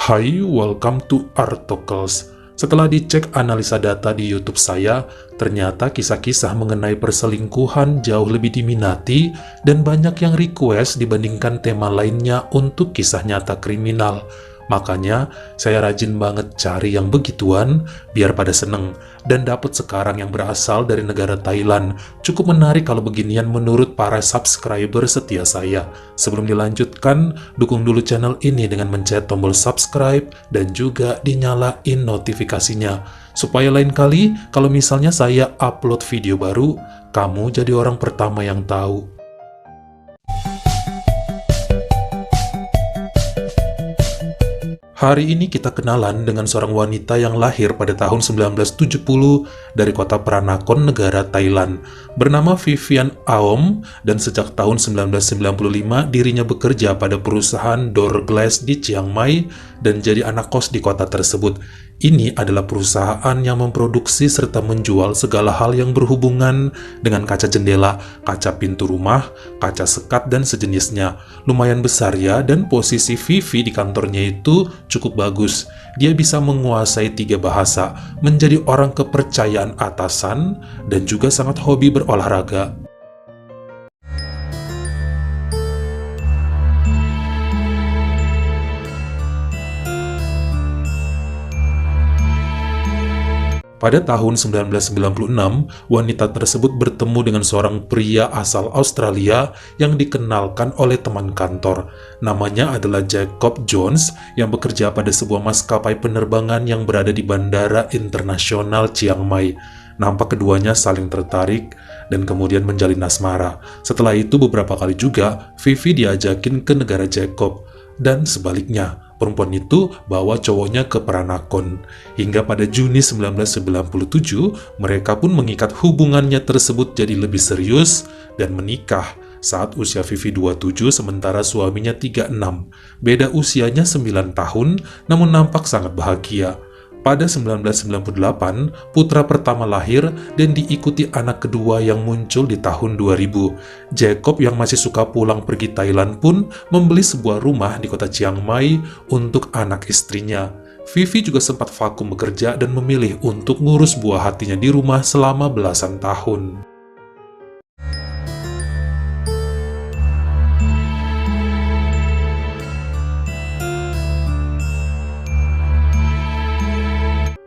Hai, welcome to Artocles. Setelah dicek analisa data di YouTube saya, ternyata kisah-kisah mengenai perselingkuhan jauh lebih diminati dan banyak yang request dibandingkan tema lainnya untuk kisah nyata kriminal. Makanya, saya rajin banget cari yang begituan biar pada seneng dan dapat sekarang yang berasal dari negara Thailand. Cukup menarik kalau beginian menurut para subscriber setia saya. Sebelum dilanjutkan, dukung dulu channel ini dengan mencet tombol subscribe dan juga dinyalain notifikasinya. Supaya lain kali, kalau misalnya saya upload video baru, kamu jadi orang pertama yang tahu. Hari ini kita kenalan dengan seorang wanita yang lahir pada tahun 1970 dari kota Peranakan, negara Thailand. Bernama Vivian Aom, dan sejak tahun 1995 dirinya bekerja pada perusahaan door glass di Chiang Mai dan jadi anak kos di kota tersebut. Ini adalah perusahaan yang memproduksi serta menjual segala hal yang berhubungan dengan kaca jendela, kaca pintu rumah, kaca sekat, dan sejenisnya. Lumayan besar ya, dan posisi Vivi di kantornya itu cukup bagus. Dia bisa menguasai 3 bahasa, menjadi orang kepercayaan atasan, dan juga sangat hobi berolahraga. Pada tahun 1996, wanita tersebut bertemu dengan seorang pria asal Australia yang dikenalkan oleh teman kantor. Namanya adalah Jacob Jones yang bekerja pada sebuah maskapai penerbangan yang berada di Bandara Internasional Chiang Mai. Nampak keduanya saling tertarik dan kemudian menjalin asmara. Setelah itu beberapa kali juga Vivi diajakin ke negara Jacob dan sebaliknya. Perempuan itu bawa cowoknya ke Peranakan. Hingga pada Juni 1997, mereka pun mengikat hubungannya tersebut jadi lebih serius dan menikah saat usia Vivi 27 sementara suaminya 36. Beda usianya 9 tahun, namun nampak sangat bahagia. Pada 1998, putra pertama lahir dan diikuti anak kedua yang muncul di tahun 2000. Jacob yang masih suka pulang pergi Thailand pun membeli sebuah rumah di kota Chiang Mai untuk anak istrinya. Vivi juga sempat vakum bekerja dan memilih untuk ngurus buah hatinya di rumah selama belasan tahun.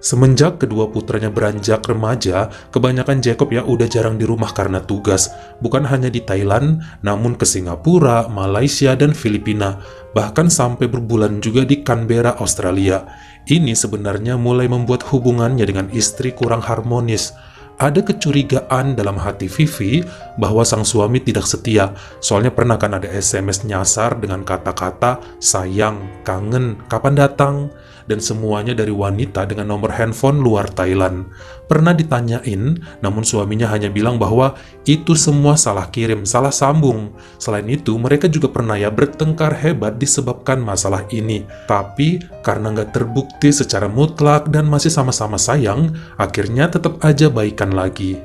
Semenjak kedua putranya beranjak remaja, kebanyakan Jacob ya udah jarang di rumah karena tugas. Bukan hanya di Thailand, namun ke Singapura, Malaysia, dan Filipina. Bahkan sampai berbulan juga di Canberra, Australia. Ini sebenarnya mulai membuat hubungannya dengan istri kurang harmonis. Ada kecurigaan dalam hati Vivi bahwa sang suami tidak setia. Soalnya pernah kan ada SMS nyasar dengan kata-kata sayang, kangen, kapan datang, dan semuanya dari wanita dengan nomor handphone luar Thailand. Pernah ditanyain, namun suaminya hanya bilang bahwa itu semua salah kirim, salah sambung. Selain itu, mereka juga pernah ya bertengkar hebat disebabkan masalah ini. Tapi, karena nggak terbukti secara mutlak dan masih sama-sama sayang, akhirnya tetap aja baikan lagi.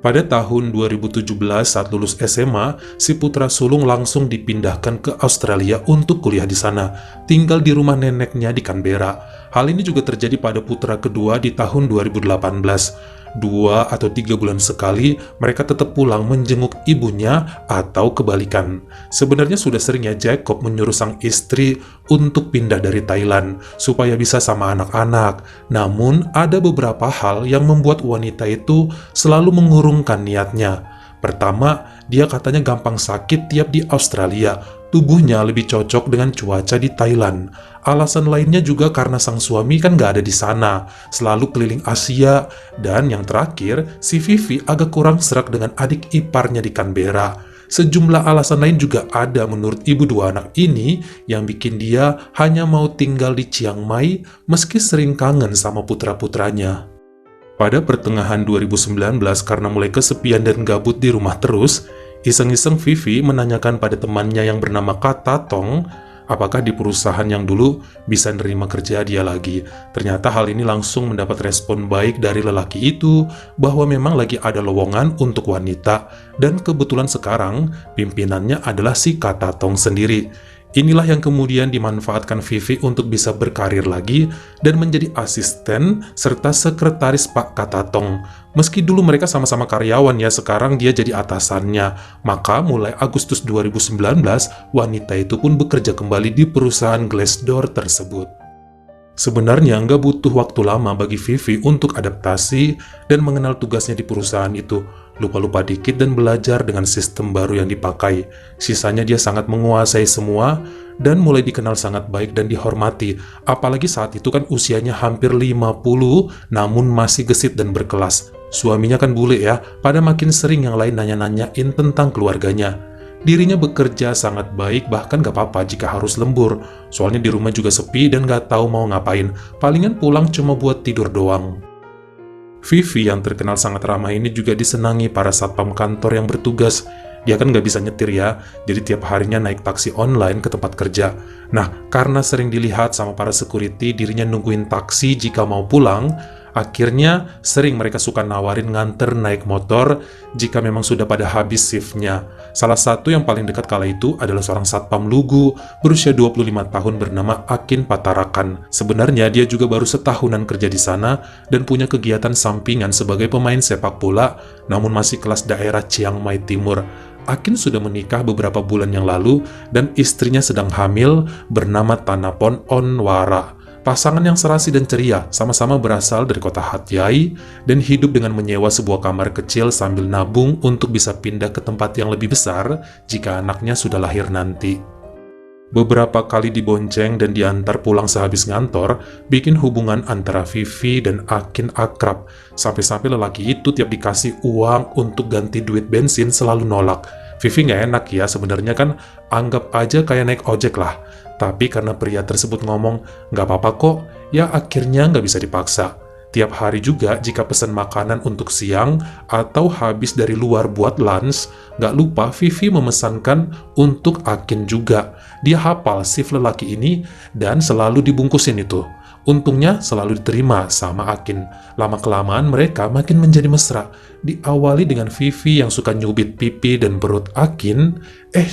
Pada tahun 2017 saat lulus SMA, si putra sulung langsung dipindahkan ke Australia untuk kuliah di sana, tinggal di rumah neneknya di Canberra. Hal ini juga terjadi pada putra kedua di tahun 2018. 2 atau 3 bulan sekali, mereka tetap pulang menjenguk ibunya atau kebalikan. Sebenarnya sudah seringnya Jacob menyuruh sang istri untuk pindah dari Thailand, supaya bisa sama anak-anak. Namun, ada beberapa hal yang membuat wanita itu selalu mengurungkan niatnya. Pertama, dia katanya gampang sakit tiap di Australia. Tubuhnya lebih cocok dengan cuaca di Thailand. Alasan lainnya juga karena sang suami kan gak ada di sana, selalu keliling Asia. Dan yang terakhir, si Vivi agak kurang serak dengan adik iparnya di Canberra. Sejumlah alasan lain juga ada menurut ibu dua anak ini yang bikin dia hanya mau tinggal di Chiang Mai meski sering kangen sama putra-putranya. Pada pertengahan 2019, karena mulai kesepian dan gabut di rumah terus, iseng-iseng Vivi menanyakan pada temannya yang bernama Kata Tong, apakah di perusahaan yang dulu bisa nerima kerja dia lagi. Ternyata hal ini langsung mendapat respon baik dari lelaki itu, bahwa memang lagi ada lowongan untuk wanita, dan kebetulan sekarang pimpinannya adalah si Kata Tong sendiri. Inilah yang kemudian dimanfaatkan Vivi untuk bisa berkarir lagi dan menjadi asisten serta sekretaris Pak Katatong. Meski dulu mereka sama-sama karyawan ya, sekarang dia jadi atasannya. Maka mulai Agustus 2019, wanita itu pun bekerja kembali di perusahaan Glassdoor tersebut. Sebenarnya nggak butuh waktu lama bagi Vivi untuk adaptasi dan mengenal tugasnya di perusahaan itu. Lupa-lupa dikit dan belajar dengan sistem baru yang dipakai. Sisanya dia sangat menguasai semua dan mulai dikenal sangat baik dan dihormati. Apalagi saat itu kan usianya hampir 50 namun masih gesit dan berkelas. Suaminya kan bule ya, pada makin sering yang lain nanya-nanyain tentang keluarganya. Dirinya bekerja sangat baik, bahkan gak apa-apa jika harus lembur. Soalnya di rumah juga sepi dan gak tahu mau ngapain. Palingan pulang cuma buat tidur doang. Vivi yang terkenal sangat ramah ini juga disenangi para satpam kantor yang bertugas. Dia kan gak bisa nyetir ya, jadi tiap harinya naik taksi online ke tempat kerja. Nah, karena sering dilihat sama para security, dirinya nungguin taksi jika mau pulang. Akhirnya, sering mereka suka nawarin nganter naik motor jika memang sudah pada habis shiftnya. Salah satu yang paling dekat kala itu adalah seorang satpam lugu berusia 25 tahun bernama Akin Patarakan. Sebenarnya dia juga baru setahunan kerja di sana dan punya kegiatan sampingan sebagai pemain sepak bola, namun masih kelas daerah Chiang Mai Timur. Akin sudah menikah beberapa bulan yang lalu dan istrinya sedang hamil bernama Tanapon Onwara. Pasangan yang serasi dan ceria, sama-sama berasal dari kota Hat Yai dan hidup dengan menyewa sebuah kamar kecil sambil nabung untuk bisa pindah ke tempat yang lebih besar jika anaknya sudah lahir nanti. Beberapa kali dibonceng dan diantar pulang sehabis ngantor, bikin hubungan antara Vivi dan Akin akrab. Sampai-sampai lelaki itu tiap dikasih uang untuk ganti duit bensin selalu nolak. Vivi nggak enak ya, sebenarnya kan anggap aja kayak naik ojek lah. Tapi karena pria tersebut ngomong, nggak apa-apa kok, ya akhirnya nggak bisa dipaksa. Tiap hari juga jika pesan makanan untuk siang atau habis dari luar buat lunch, nggak lupa Vivi memesankan untuk Akin juga. Dia hafal shift lelaki ini dan selalu dibungkusin itu. Untungnya selalu diterima sama Akin. Lama-kelamaan mereka makin menjadi mesra. Diawali dengan Vivi yang suka nyubit pipi dan perut Akin,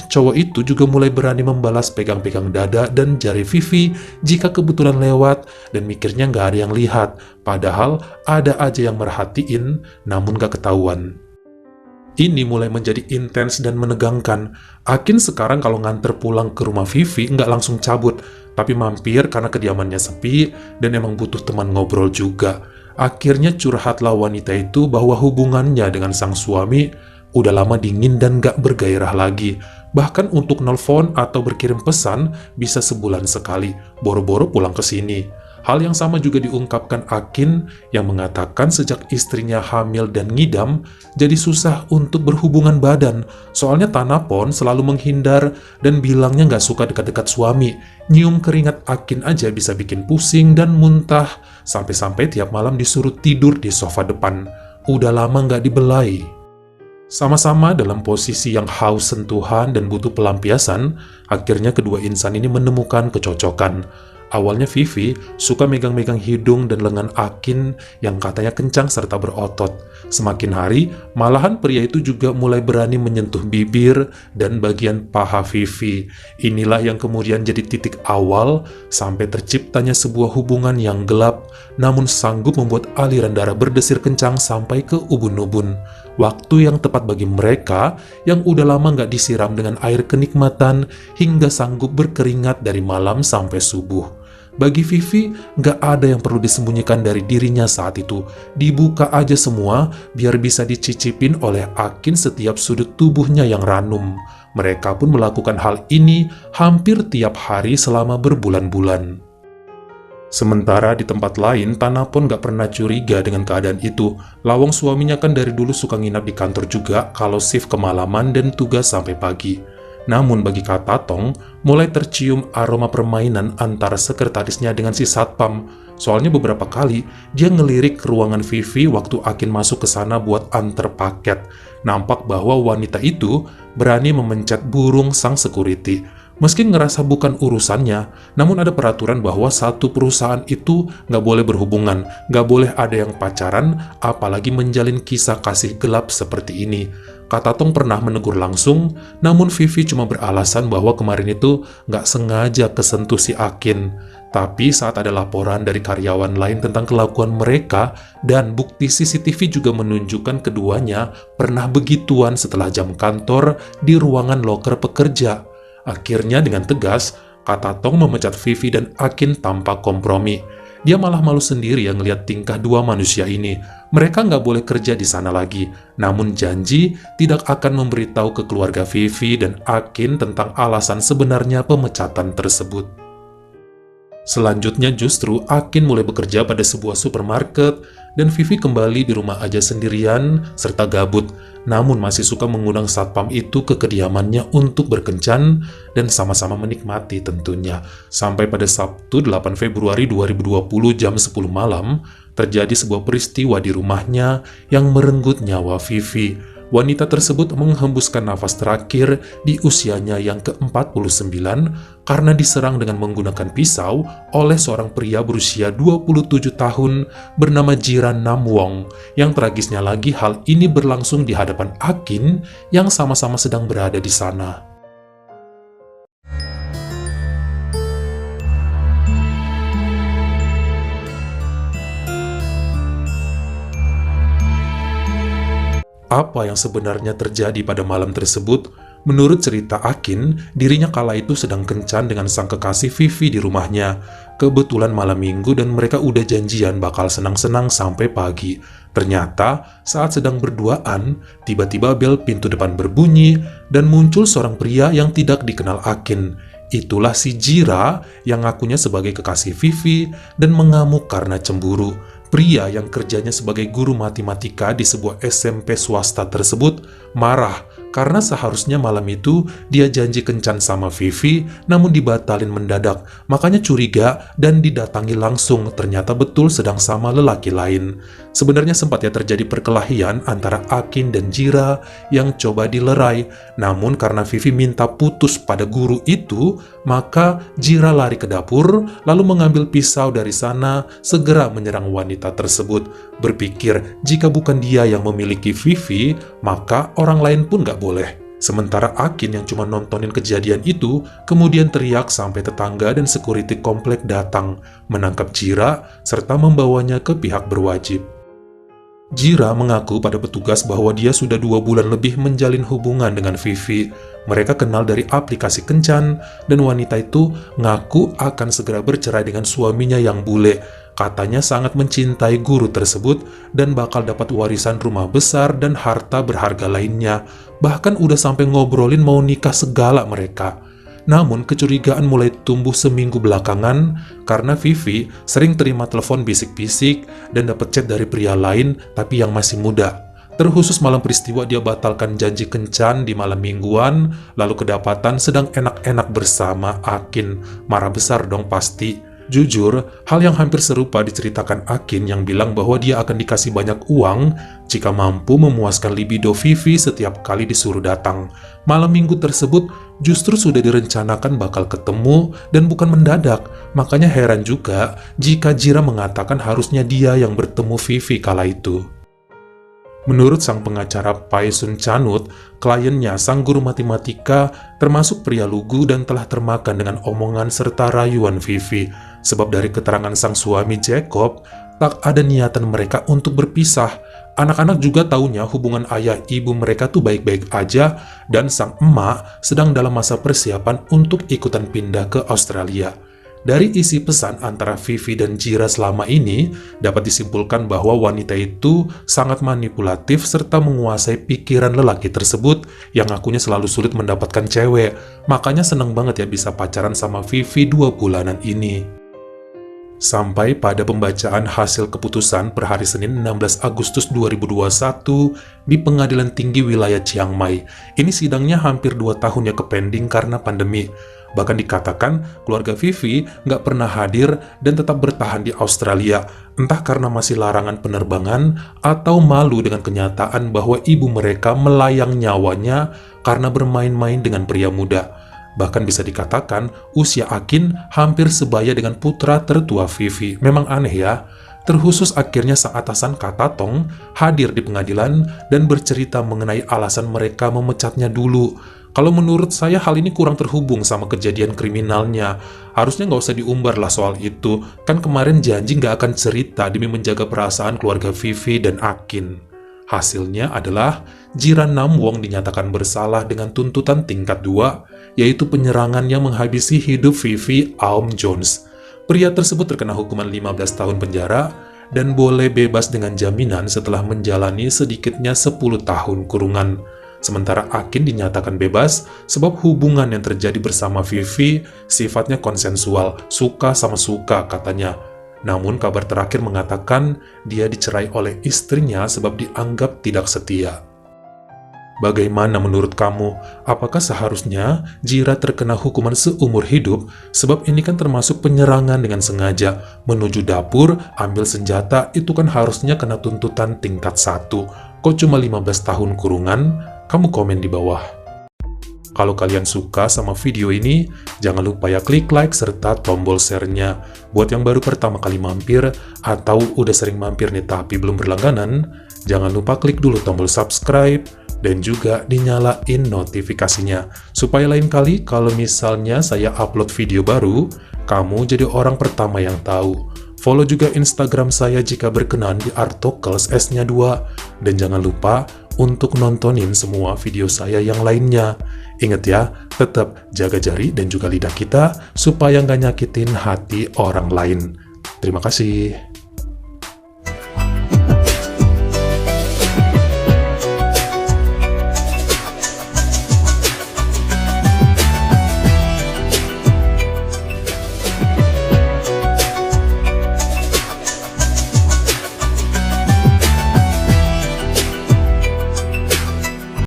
cowok itu juga mulai berani membalas pegang-pegang dada dan jari Vivi jika kebetulan lewat dan mikirnya nggak ada yang lihat. Padahal ada aja yang merhatiin, namun nggak ketahuan. Ini mulai menjadi intens dan menegangkan. Akin sekarang kalau nganter pulang ke rumah Vivi nggak langsung cabut, tapi mampir karena kediamannya sepi dan emang butuh teman ngobrol juga. Akhirnya curhatlah wanita itu bahwa hubungannya dengan sang suami udah lama dingin dan gak bergairah lagi. Bahkan untuk nelpon atau berkirim pesan bisa sebulan sekali, boro-boro pulang ke sini. Hal yang sama juga diungkapkan Akin yang mengatakan sejak istrinya hamil dan ngidam, jadi susah untuk berhubungan badan. Soalnya Tanapon selalu menghindar dan bilangnya nggak suka dekat-dekat suami. Nyium keringat Akin aja bisa bikin pusing dan muntah, sampai-sampai tiap malam disuruh tidur di sofa depan. Udah lama nggak dibelai. Sama-sama dalam posisi yang haus sentuhan dan butuh pelampiasan, akhirnya kedua insan ini menemukan kecocokan. Awalnya Vivi suka megang-megang hidung dan lengan Akin yang katanya kencang serta berotot. Semakin hari, malahan pria itu juga mulai berani menyentuh bibir dan bagian paha Vivi. Inilah yang kemudian jadi titik awal sampai terciptanya sebuah hubungan yang gelap, namun sanggup membuat aliran darah berdesir kencang sampai ke ubun-ubun. Waktu yang tepat bagi mereka yang udah lama nggak disiram dengan air kenikmatan hingga sanggup berkeringat dari malam sampai subuh. Bagi Vivi, nggak ada yang perlu disembunyikan dari dirinya saat itu. Dibuka aja semua, biar bisa dicicipin oleh Akin setiap sudut tubuhnya yang ranum. Mereka pun melakukan hal ini hampir tiap hari selama berbulan-bulan. Sementara di tempat lain, Tanapon nggak pernah curiga dengan keadaan itu. Lawang suaminya kan dari dulu suka nginap di kantor juga kalau shift kemalaman dan tugas sampai pagi. Namun bagi Katatong, mulai tercium aroma permainan antara sekretarisnya dengan si satpam. Soalnya beberapa kali, dia ngelirik ke ruangan Vivi waktu Akin masuk ke sana buat antar paket. Nampak bahwa wanita itu berani memencet burung sang security. Meski ngerasa bukan urusannya, namun ada peraturan bahwa satu perusahaan itu nggak boleh berhubungan, nggak boleh ada yang pacaran, apalagi menjalin kisah kasih gelap seperti ini. Kak Tatong pernah menegur langsung, namun Vivi cuma beralasan bahwa kemarin itu nggak sengaja kesentuh si Akin. Tapi saat ada laporan dari karyawan lain tentang kelakuan mereka, dan bukti CCTV juga menunjukkan keduanya pernah begituan setelah jam kantor di ruangan loker pekerja. Akhirnya dengan tegas, Kak Tatong memecat Vivi dan Akin tanpa kompromi. Dia malah malu sendiri yang ngeliat tingkah dua manusia ini. Mereka nggak boleh kerja di sana lagi, namun janji tidak akan memberitahu ke keluarga Vivi dan Akin tentang alasan sebenarnya pemecatan tersebut. Selanjutnya justru Akin mulai bekerja pada sebuah supermarket dan Vivi kembali di rumah aja sendirian serta gabut, namun masih suka mengundang satpam itu ke kediamannya untuk berkencan dan sama-sama menikmati tentunya. Sampai pada Sabtu 8 Februari 2020 jam 10 malam, terjadi sebuah peristiwa di rumahnya yang merenggut nyawa Vivi. Wanita tersebut menghembuskan nafas terakhir di usianya yang ke-49 karena diserang dengan menggunakan pisau oleh seorang pria berusia 27 tahun bernama Jiran Namwong. Yang tragisnya lagi, hal ini berlangsung di hadapan Akin yang sama-sama sedang berada di sana. Apa yang sebenarnya terjadi pada malam tersebut? Menurut cerita Akin, dirinya kala itu sedang kencan dengan sang kekasih Vivi di rumahnya. Kebetulan malam minggu dan mereka udah janjian bakal senang-senang sampai pagi. Ternyata saat sedang berduaan, tiba-tiba bel pintu depan berbunyi dan muncul seorang pria yang tidak dikenal Akin. Itulah si Jira yang ngakunya sebagai kekasih Vivi dan mengamuk karena cemburu. Pria yang kerjanya sebagai guru matematika di sebuah SMP swasta tersebut marah karena seharusnya malam itu dia janji kencan sama Vivi namun dibatalin mendadak. Makanya curiga dan didatangi langsung, ternyata betul sedang sama lelaki lain. Sebenarnya sempat ya terjadi perkelahian antara Akin dan Jira yang coba dilerai. Namun karena Vivi minta putus pada guru itu, maka Jira lari ke dapur lalu mengambil pisau dari sana segera menyerang wanita tersebut. Berpikir jika bukan dia yang memiliki Vivi, maka orang lain pun gak boleh. Sementara Akin yang cuma nontonin kejadian itu, kemudian teriak sampai tetangga dan security komplek datang, menangkap Jira, serta membawanya ke pihak berwajib. Jira mengaku pada petugas bahwa dia sudah 2 bulan lebih menjalin hubungan dengan Vivi. Mereka kenal dari aplikasi kencan, dan wanita itu ngaku akan segera bercerai dengan suaminya yang bule. Katanya sangat mencintai guru tersebut dan bakal dapat warisan rumah besar dan harta berharga lainnya. Bahkan udah sampai ngobrolin mau nikah segala mereka. Namun kecurigaan mulai tumbuh seminggu belakangan karena Vivi sering terima telepon bisik-bisik dan dapat chat dari pria lain tapi yang masih muda. Terkhusus malam peristiwa dia batalkan janji kencan di malam mingguan, lalu kedapatan sedang enak-enak bersama Akin. Marah besar dong pasti. Jujur, hal yang hampir serupa diceritakan Akin yang bilang bahwa dia akan dikasih banyak uang jika mampu memuaskan libido Vivi setiap kali disuruh datang. Malam minggu tersebut justru sudah direncanakan bakal ketemu dan bukan mendadak. Makanya heran juga jika Jira mengatakan harusnya dia yang bertemu Vivi kala itu. Menurut sang pengacara Pai Sun Chanut, kliennya sang guru matematika termasuk pria lugu dan telah termakan dengan omongan serta rayuan Vivi. Sebab dari keterangan sang suami Jacob, tak ada niatan mereka untuk berpisah. Anak-anak juga taunya hubungan ayah ibu mereka tuh baik-baik aja dan sang emak sedang dalam masa persiapan untuk ikutan pindah ke Australia. Dari isi pesan antara Vivi dan Jira selama ini, dapat disimpulkan bahwa wanita itu sangat manipulatif serta menguasai pikiran lelaki tersebut yang ngakunya selalu sulit mendapatkan cewek. Makanya seneng banget ya bisa pacaran sama Vivi 2 bulanan ini. Sampai pada pembacaan hasil keputusan per hari Senin 16 Agustus 2021 di Pengadilan Tinggi Wilayah Chiang Mai. Ini sidangnya hampir 2 tahun ya kepending karena pandemi. Bahkan dikatakan keluarga Vivi nggak pernah hadir dan tetap bertahan di Australia, entah karena masih larangan penerbangan atau malu dengan kenyataan bahwa ibu mereka melayang nyawanya karena bermain-main dengan pria muda. Bahkan bisa dikatakan usia Akin hampir sebaya dengan putra tertua Vivi. Memang aneh ya. Terkhusus akhirnya sang atasan Kata Tong hadir di pengadilan dan bercerita mengenai alasan mereka memecatnya dulu. Kalau menurut saya hal ini kurang terhubung sama kejadian kriminalnya. Harusnya nggak usah diumbar lah soal itu. Kan kemarin janji nggak akan cerita demi menjaga perasaan keluarga Vivi dan Akin. Hasilnya adalah Jiran Nam Wong dinyatakan bersalah dengan tuntutan tingkat 2, yaitu penyerangan yang menghabisi hidup Vivi Aum Jones. Pria tersebut terkena hukuman 15 tahun penjara dan boleh bebas dengan jaminan setelah menjalani sedikitnya 10 tahun kurungan. Sementara Akin dinyatakan bebas sebab hubungan yang terjadi bersama Vivi sifatnya konsensual, suka sama suka katanya. Namun kabar terakhir mengatakan dia dicerai oleh istrinya sebab dianggap tidak setia. Bagaimana menurut kamu? Apakah seharusnya Jira terkena hukuman seumur hidup? Sebab ini kan termasuk penyerangan dengan sengaja. Menuju dapur, ambil senjata, itu kan harusnya kena tuntutan tingkat 1. Kok cuma 15 tahun kurungan? Kamu komen di bawah. Kalau kalian suka sama video ini, jangan lupa ya klik like serta tombol share-nya. Buat yang baru pertama kali mampir, atau udah sering mampir nih tapi belum berlangganan, jangan lupa klik dulu tombol subscribe, dan juga dinyalain notifikasinya. Supaya lain kali kalau misalnya saya upload video baru, kamu jadi orang pertama yang tahu. Follow juga Instagram saya jika berkenan di Artokels S-nya 2. Dan jangan lupa untuk nontonin semua video saya yang lainnya. Ingat ya, tetap jaga jari dan juga lidah kita supaya nggak nyakitin hati orang lain. Terima kasih.